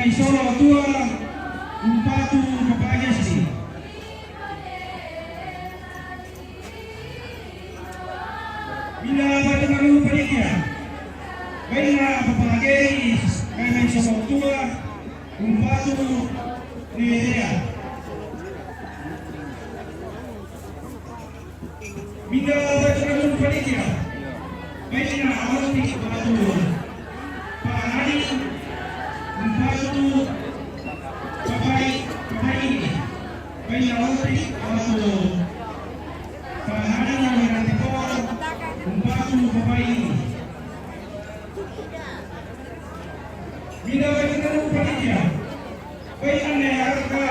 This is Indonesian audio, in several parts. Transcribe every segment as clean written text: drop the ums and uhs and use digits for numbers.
may solo tua umpatu papayasi. Bila pada malu panitia, baina papagay kay may solo tua umpatu niya. Bila pada malu panitia, baina awati umpatu pahari umpatu papai baina awati umpatu pahari umpatu papai. Bila pada malu panitia, baina nearka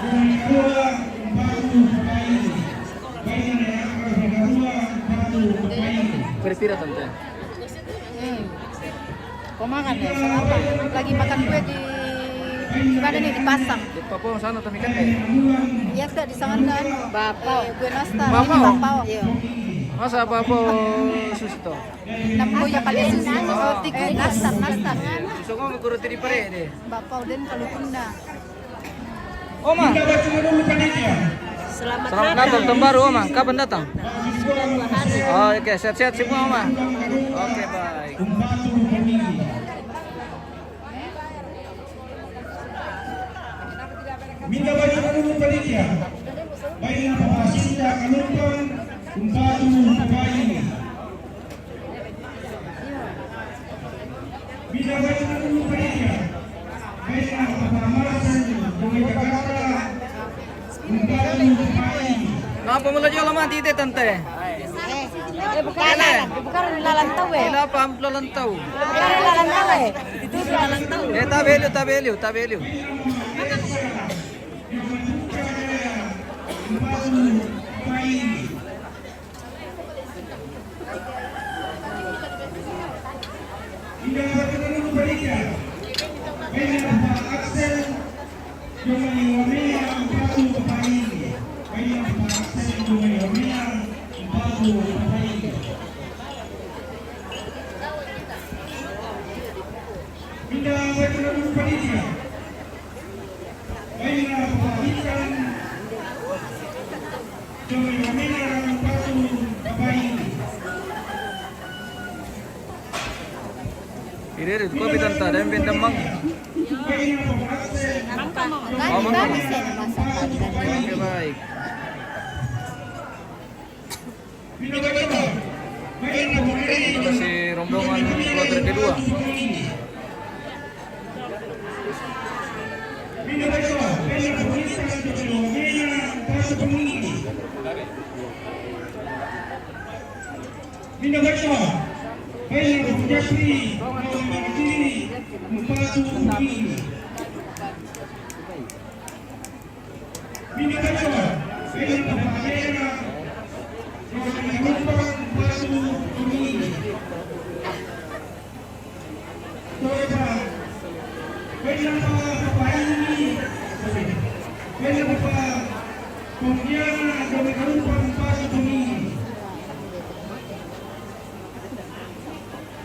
umpatu papai baina nearka umpatu papai. Berpira tante? Kau makan ya? Sarapan. Lagi makan kue di mana nih di pasang? Di Papua sana tami kan deh. Iya sudah di sana kan. Bapau. Kue nastar. Bapau? Ini bapau. Iya. Masa Papua susito? Nampu ya kali susu. Nastar. Susu kau ngurut di pare deh. Bapau dan kalau tunda. Oma. Selamat Selamat Natal tahun baru Oma. Kapan datang? Oh, oke, sehat-sehat semua Oma. Oke, baik. Minta baju kamu panitia. Baiklah papasinda kanumpang umpatu papai. Minta baju kamu panitia. Baiklah papamasan dari Jakarta umpatu papai. Kenapa mulai jual lama tite tante? Bukan lalantau eh. Kenapa ambil lantau? Bukan lalantau eh. Itu lalantau. Tabelio. Hingga bertemu panitia. Baiklah Pak Aksen dengan Yomia umpatu papai. Baiklah Pak Aksen dengan Yomia umpatu papai. Hingga bertemu panitia. Baiklah Pak Ikan dengan Yomia umpatu papai. Ini kopi tante ada yang bintang mang. Kan bisa masakan. Oke, baik. Kita si rombongan kloter kedua.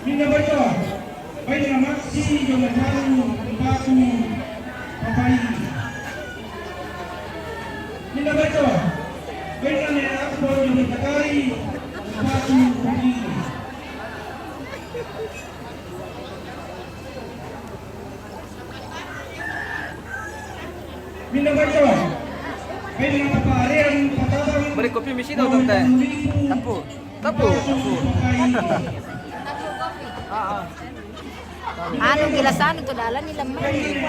Minda baca, baiklah maksi yang baru umpatu papai. Minda baca, baiklah nenek aku yang berkali umpatu papai. Minda baca, baiklah papa yang patabang. Beri kopi misi tau tante. Tapu. Ano gilasan itu dalan nila may.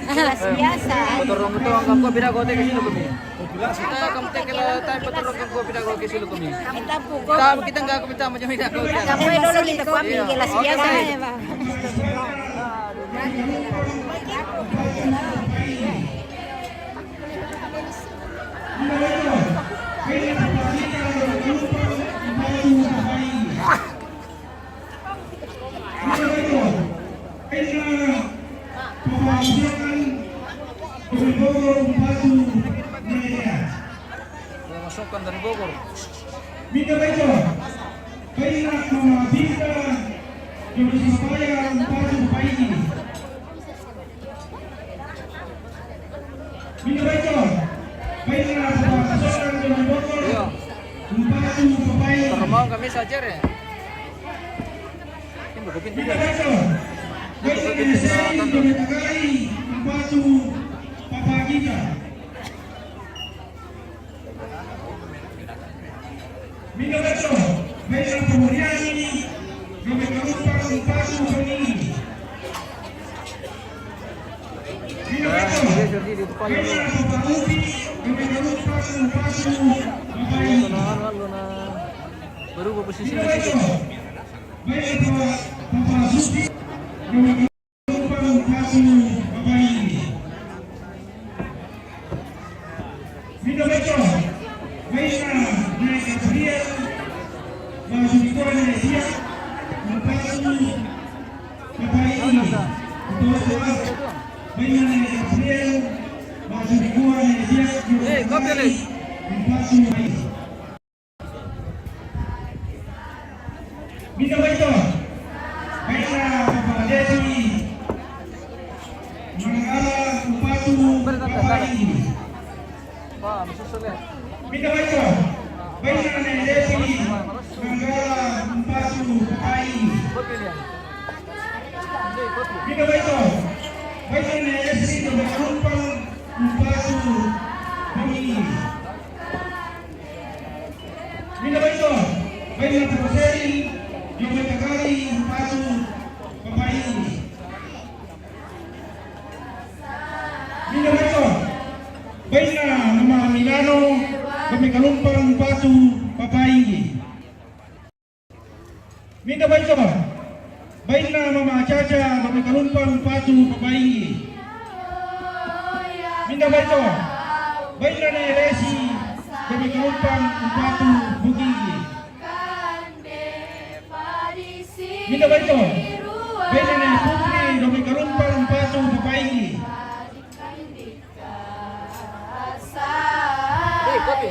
Gelas biasa. Potorong ito ang kamko pinagote kasi lukumi. Kita kamte kila tayo potorong kamko pinagote kasi lukumi. Kita po. Kita nggak kumita mo jami ako. Kapoy dulu kita kuami gelas biasa ya, Pak. Masukkan dari Bogor. Minta baca, baiklah mengabdikan Jumlah supaya umpatu papai. Minta baca. Baiklah pasangan dengan Bogor. Iya. Empatu Papayi. Kalau mau kami saja ya. Ini berkupin Minta juga. baca. Baiklah Seri dengan Tagai. Empatu Papagita. Minta baca. Baiklah Pemuriani. Dengan Karumpang Empatu Peninggi. Minta baca. Dia jadi di depan ini. Baiklah Paparupi. Dengan Karumpang Empatu Papayi. Tahan lu na. Baru posisi Minta di baca. situ. Baiklah Paparupi. Dengan Karumpang Empatu Papayi. Minta baca. Baiklah naik Gabriel. Masuk di kolam dia. Empatu Papayi. Untuk soal. Baiklah naik Gabriel. Masuk di kolam dia. Kopi ni. Empatu Papayi. Minta baca. Baiklah Bapak Desi. Manggala Empatu Papayi. Wah, masuk ya. Minta baca. Baiklah Nek Desi. Manggala Empatu Papayi. Kopi ni. Ini kopi. Minta baca. Baiklah Nek Desi. Dengan Karumpang Empatu Peninggi. Minta baca. Baiklah Bapak Seri. Dengan Tagai Empatu Papayi. Minta baca. Baiklah nama Milano. Kami Karumpang Empatu Papayi. Minta baca. Baiklah Mama Caca. Kami Karumpang Empatu Papayi. Minta baca. Baiklah Nek Resi. Kami Karumpang Empatu Bugigi. Minta baca. Baiklah Nek Putri. Kami Karumpang Empatu Papayi. Ini kopi.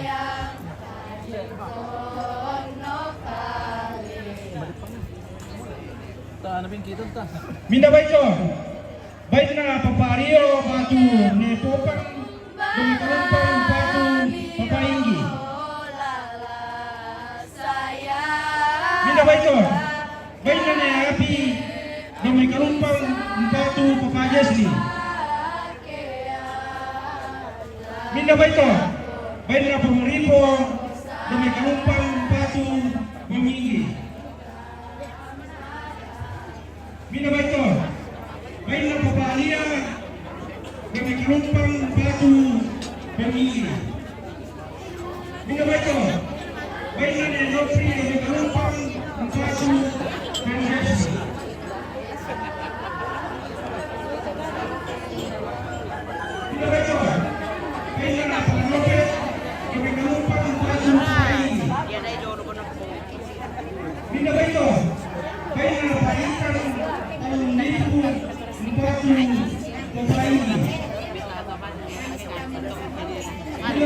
Tak nak pinggir tu tak. Minta baca. Baiklah Papa Rio Batu Nepopang Kami Karumpang Empatu Papayi. Minta baca. Baiklah Nek Api Kami Karumpang Empatu Papajesli. Minta baca. Baiklah Pemeripo Kami Karumpang Empatu Peminggi. Minta baca. Baiklah Papa Alia Kami Karumpang Empatu Peminggi. Minta baca. Baiklah Nek Nopri Kami Karumpang Empatu Peminggi. Minta baca. Baiklah Pak Nopet Kami Karumpang Empatu Papayi. Minta baca. Baiklah Pak Intan Tahun Nipu Empatu Papayi. Minta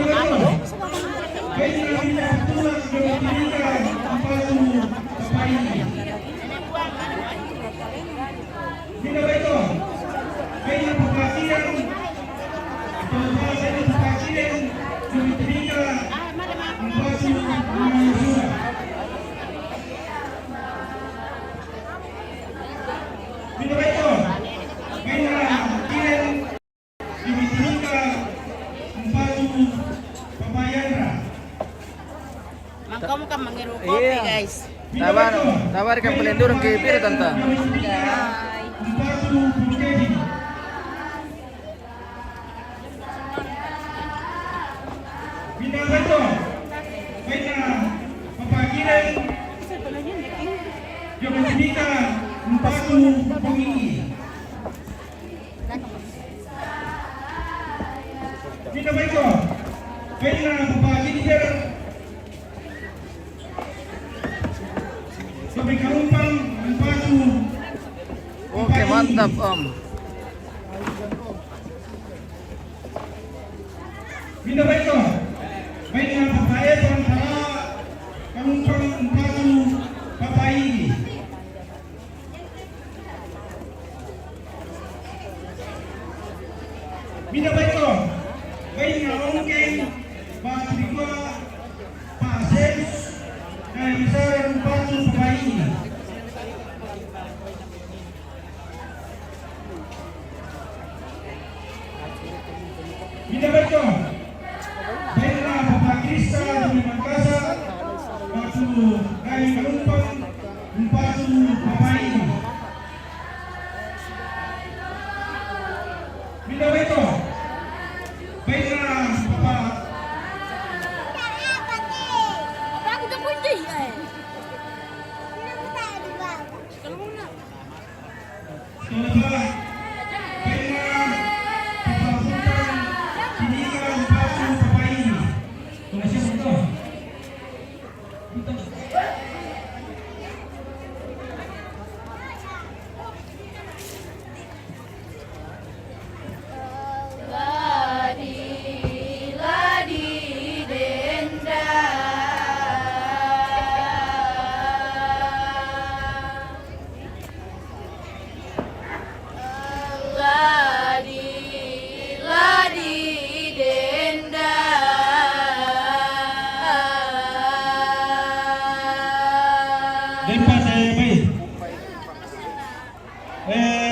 baca. Baiklah Minta Tulang Dominika Empatu Papayi. Minta baca. Baiklah Pembagian Pembagian Dominika Empatu Manusura. Minta baca. Baiklah Kiren Dominika Empatu Papayandra. Kamu kan mengiru kopi Iya. guys. Tawar ikan pelendur ke pira tante. Empatu Purkedi. Minta baca. Baiklah Papa Kiren Dominika Empatu Peninggi. Minta baca. Baiklah Papa Ginger Kami Karumpang Empatu Oke, mantap Om. Minta baca. Baiklah Papa Evan Tala Karumpang Empatu Papayi. Minta baca. baik na ongeng Patrigua Pases dan besar Batu Pemain. Kita baca baikna Papa Krista di Makassar Batu Gai Penumpang Batu Pemain. Kita baca baikna Papa Aku tak kunci. Kalau mau nak. Setelah baikna Papa Sultan Kinikan Batu Pemain. Terima kasih betul. Lepas baik.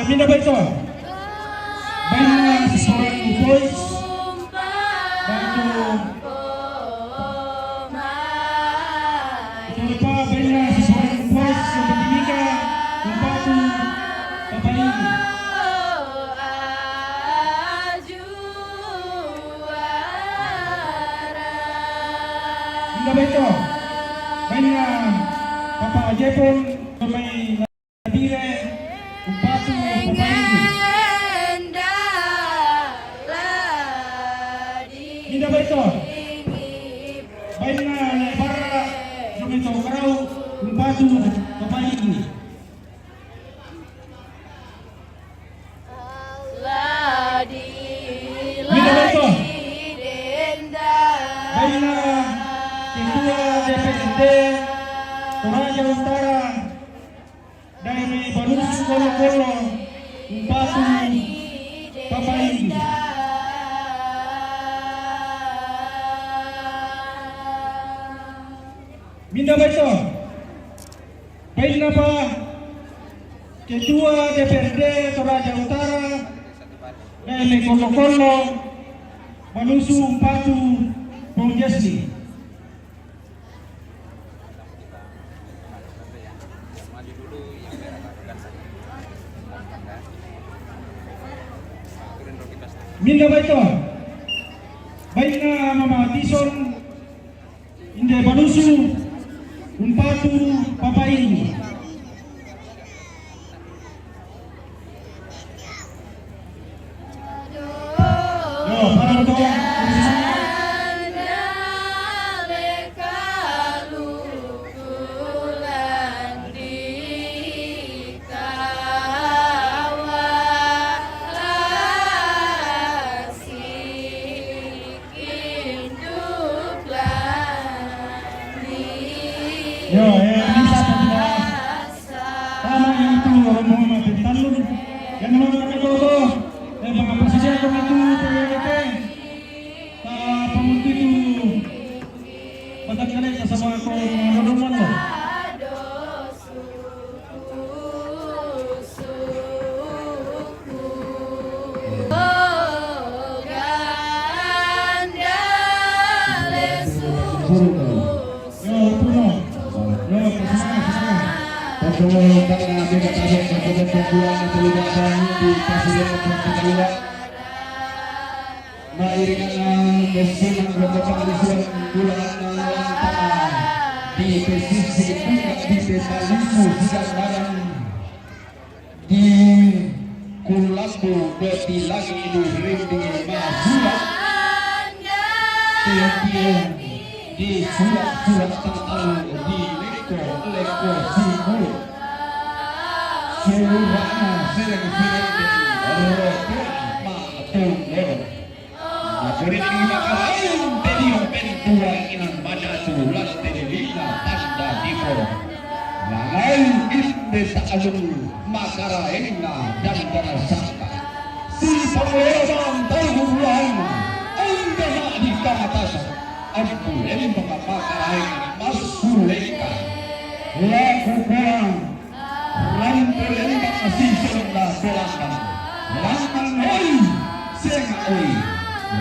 Minda baca. Baiklah seseorang voice. Batu. Lupa baiklah seseorang voice yang bertimika Batu Papai. Minda baca. Baiklah Papa Jepun pemain Nadire Batu Papai. Minda baca. Baiklah Lebara Jumito Karau Batu Papai. Minda baca. Baiklah Ketua DPRD Toraja Utara dari Banus Kolo-Kolo Batu Papai. Minda baca. Baiklah Pak Ketua DPRD Toraja Utara dari Kolo-Kolo Manusu Batu Pongjesli. Minda baca. Baiklah Mama Tison Inde Banusu Batu Papai. Yo, para betul. Yo, bisa tidak? Tama itu orang Muhammad bin Talun yang menurut itu mga presiden itu PWT pamunti itu padagkanay kasama ko nanonoman mo. Di pesisir di desa Limu di Kulambu beti lagi di Rindu Mahula di surat-surat tentang di Leko Timur Surana sering-sering Maksudnya ini makalain Tedio pentua inan baca sulas Tedelina Pasta Dipo Langain inde sa'alung Makaraena dan Darasaka Si Pangleban Tahulan Inde ampunin mga pakain mas sulika. Laku kurang, lampunin mga sisyon na kulakan. Lamang hoy, sengaoy,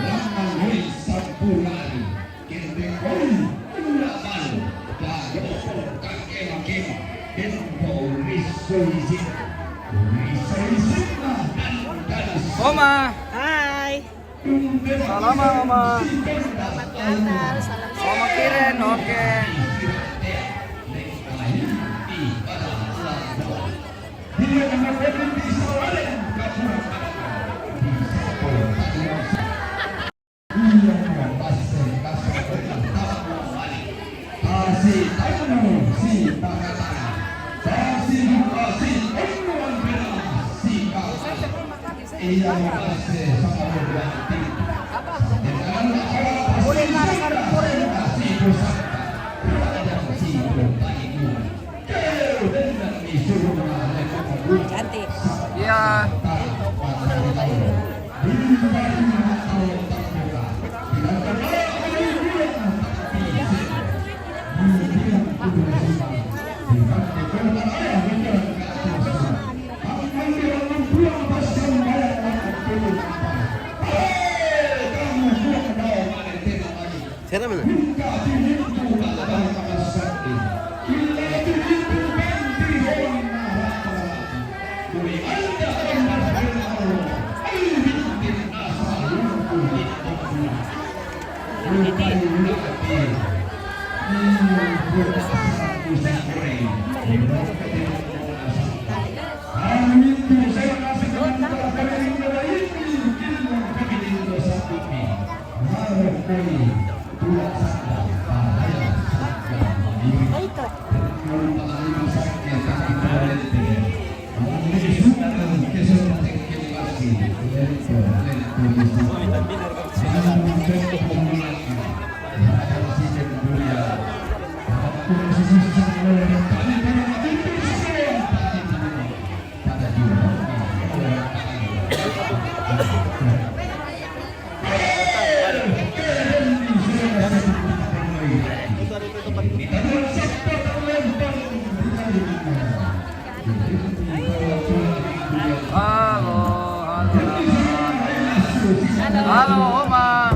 lamang hoy sampurari. Kende hoy, ulaman, kagopo kakema-kema, kenpo risoisin. Risoisin na danas. Oma. Hai. Salam Oma. Selamat Natal. Salam Oma Kiren, oke. Boleh marah cantik. Iya. Siapa mana? Halo Oma.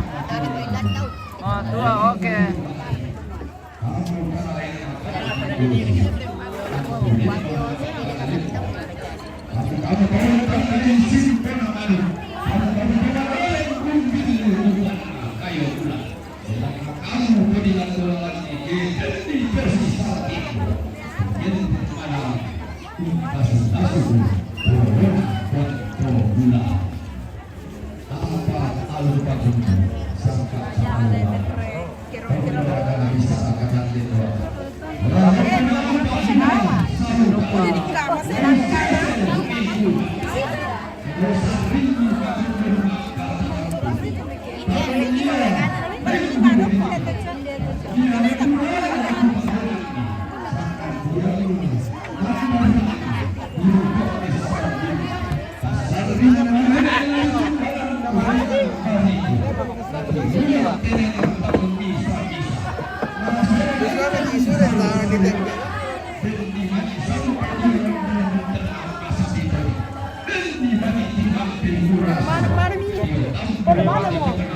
Oh, tua, oke.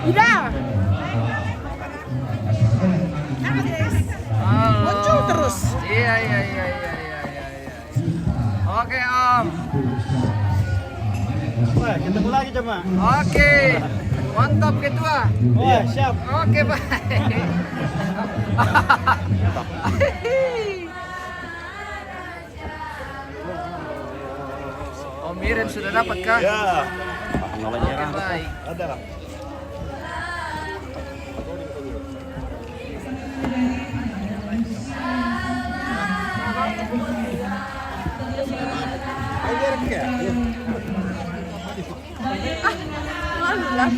Udah. Muncul terus. Iya. Oke Om. Wah, ketemu lagi coba. Oke. Mantap ketua. Wah, siap. Oke baik. Om Miren sudah dapat kah? Ya. Oke baik. Ada lah. Malu lah.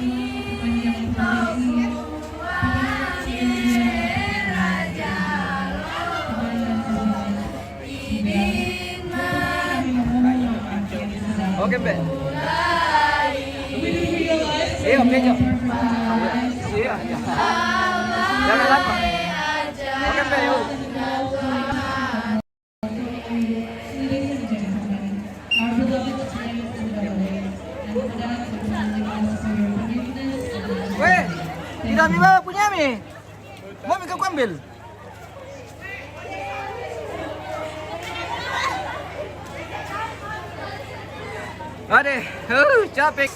Oke, Mbak. Iya, Om Kejo. Iya. Jangan lupa. Oke, Pe, yuk. Weh, tidak mi bawa punya mi. Mau mi kau ambil? Ade, capek.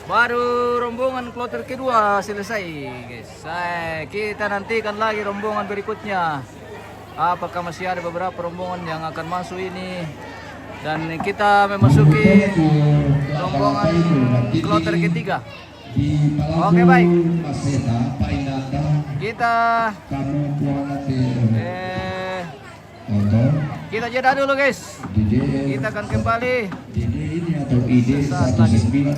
Baru rombongan kloter kedua selesai, guys. Kita nantikan lagi rombongan berikutnya. Apakah masih ada beberapa rombongan yang akan masuk ini? Dan kita memasuki rombongan kloter ketiga. Oke, baik. Kita jeda dulu, guys. Kita akan kembali Ide ini atau ide sesaat satu lagi. sembilan